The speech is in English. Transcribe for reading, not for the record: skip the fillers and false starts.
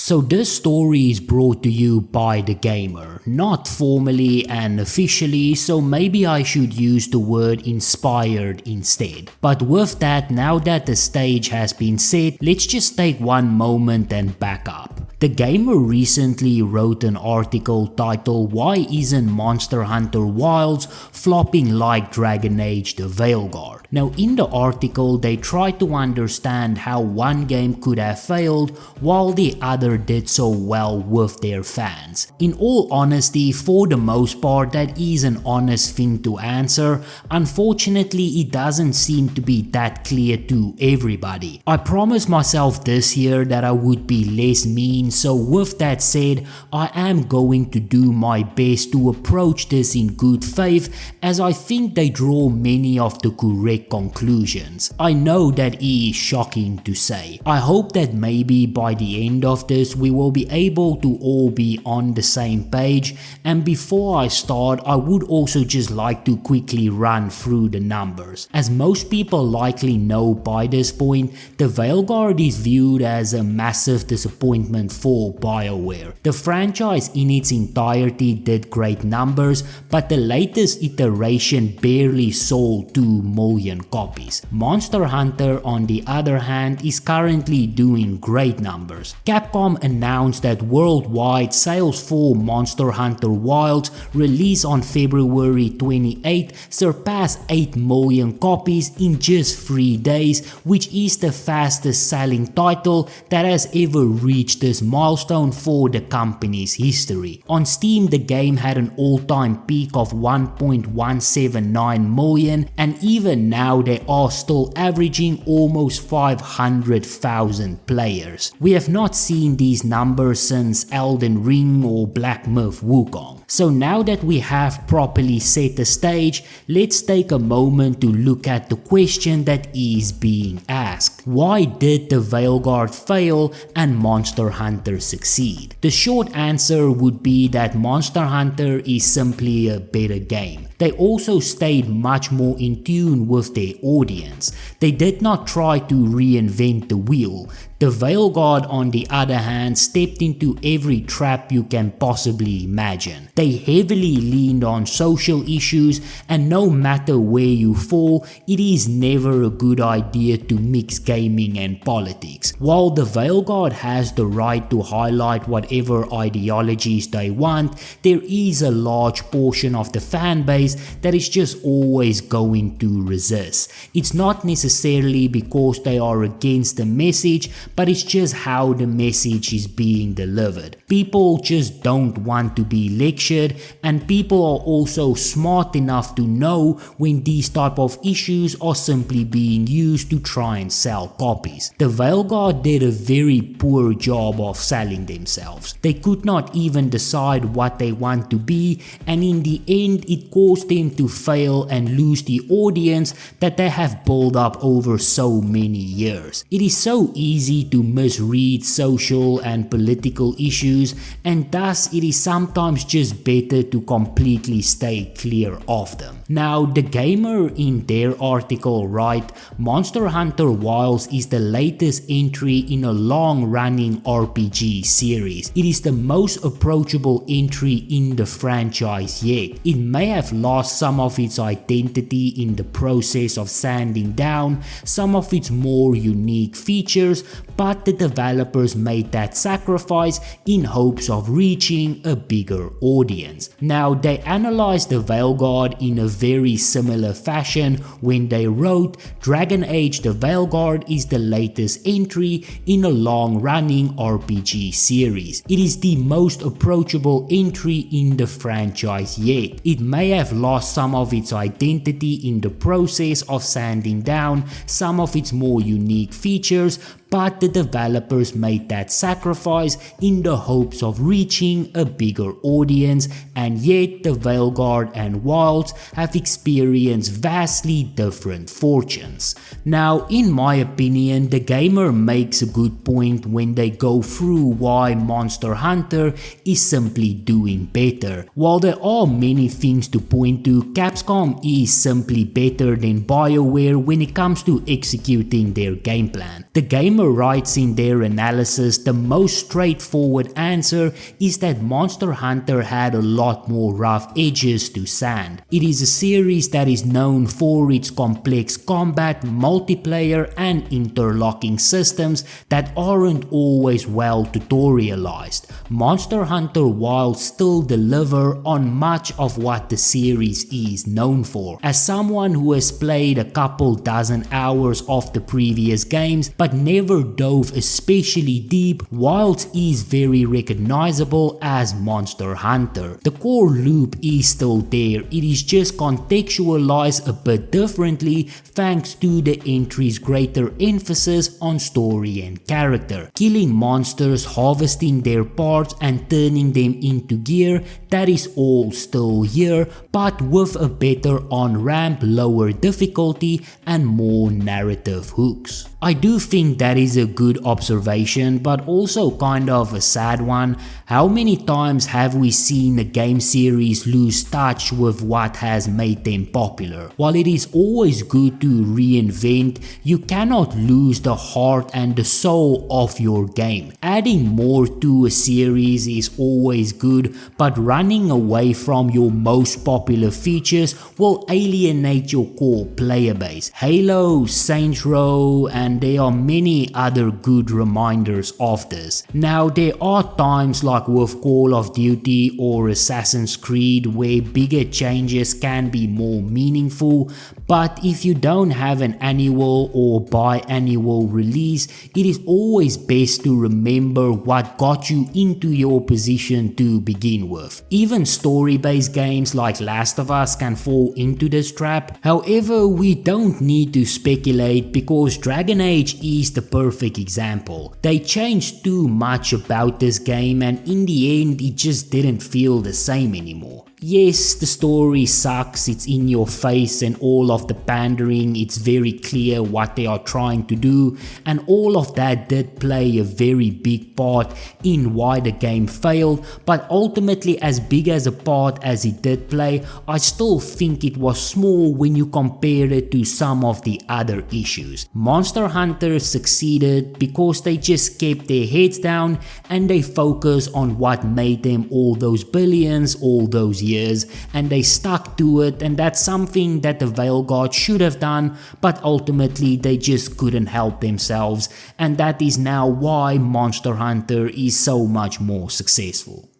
So this story is brought to you by The Gamer, not formally and officially, so maybe I should use the word inspired instead. But with that, now that the stage has been set, let's just take one moment and back up. The Gamer recently wrote an article titled "Why Isn't Monster Hunter Wilds Flopping Like Dragon Age the Veilguard?" Now in the article they try to understand how one game could have failed while the other did so well with their fans. In all honesty, for the most part that is an honest thing to answer. Unfortunately, it doesn't seem to be that clear to everybody. I promised myself this year that I would be less mean, so with that said, I am going to do my best to approach this in good faith, as I think they draw many of the correct conclusions. I know that it is shocking to say. I hope that maybe by the end of this we will be able to all be on the same page, and before I start I would also just like to quickly run through the numbers. As most people likely know by this point, the Veilguard is viewed as a massive disappointment for BioWare. The franchise in its entirety did great numbers, but the latest iteration barely sold 2 million copies. Monster Hunter on the other hand is currently doing great numbers. Capcom announced that worldwide sales for Monster Hunter Wilds, released on February 28, surpassed 8 million copies in just 3 days, which is the fastest selling title that has ever reached this milestone for the company's history. On Steam, the game had an all-time peak of 1.179 million, and even now they are still averaging almost 500,000 players. We have not seen these numbers since Elden Ring or Black Myth Wukong. So now that we have properly set the stage, let's take a moment to look at the question that is being asked. Why did the Veilguard fail and Monster Hunter succeed? The short answer would be that Monster Hunter is simply a better game. They also stayed much more in tune with their audience. They did not try to reinvent the wheel. The Veilguard on the other hand stepped into every trap you can possibly imagine. They heavily leaned on social issues, and no matter where you fall, it is never a good idea to mix gaming and politics. While the Veilguard has the right to highlight whatever ideologies they want, there is a large portion of the fanbase that is just always going to resist. It's not necessarily because they are against the message, but it's just how the message is being delivered. People just don't want to be lectured, and people are also smart enough to know when these type of issues are simply being used to try and sell copies. The Veilguard did a very poor job of selling themselves. They could not even decide what they want to be, and in the end it caused them to fail and lose the audience that they have built up over so many years. It is so easy to misread social and political issues, and thus it is sometimes just better to completely stay clear of them. Now the Gamer in their article write, Monster Hunter Wilds is the latest entry in a long-running RPG series. It is the most approachable entry in the franchise yet. It may have lost some of its identity in the process of sanding down some of its more unique features, but the developers made that sacrifice in hopes of reaching a bigger audience. Now they analyzed the Veilguard in a very similar fashion when they wrote, Dragon Age the Veilguard is the latest entry in a long-running RPG series. It is the most approachable entry in the franchise yet. It may have lost some of its identity in the process of sanding down some of its more unique features, but the developers made that sacrifice in the hopes of reaching a bigger audience, and yet the Veilguard and Wilds have experienced vastly different fortunes. Now in my opinion, the Gamer makes a good point when they go through why Monster Hunter is simply doing better. While there are many things to point to, Capcom is simply better than BioWare when it comes to executing their game plan. The Gamer gamer writes in their analysis, the most straightforward answer is that Monster Hunter had a lot more rough edges to sand. It is a series that is known for its complex combat, multiplayer and interlocking systems that aren't always well tutorialized. Monster Hunter Wilds still deliver on much of what the series is known for. As someone who has played a couple dozen hours of the previous games but never dove especially deep, Wilds is very recognizable as Monster Hunter. The core loop is still there, it is just contextualized a bit differently thanks to the entry's greater emphasis on story and character. Killing monsters, harvesting their parts and turning them into gear, that is all still here, but with a better on-ramp, lower difficulty and more narrative hooks. I do think that is a good observation, but also kind of a sad one. How many times have we seen a game series lose touch with what has made them popular? While it is always good to reinvent, you cannot lose the heart and the soul of your game. Adding more to a series is always good, but running away from your most popular features will alienate your core player base. Halo, Saints Row, and there are many other good reminders of this. Now there are times like with Call of Duty or Assassin's Creed where bigger changes can be more meaningful, but if you don't have an annual or biannual release, it is always best to remember what got you into your position to begin with. Even story-based games like Last of Us can fall into this trap. However, we don't need to speculate because Dragon Age is the perfect example. They changed too much about this game and in the end it just didn't feel the same anymore. Yes, the story sucks, it's in your face and all of the pandering, it's very clear what they are trying to do, and all of that did play a very big part in why the game failed, but ultimately as big as a part as it did play, I still think it was small when you compare it to some of the other issues. Monster Hunter succeeded because they just kept their heads down and they focused on what made them all those billions, all those years, and they stuck to it, and that's something that the Veilguard should have done, but ultimately they just couldn't help themselves, and that is now why Monster Hunter is so much more successful.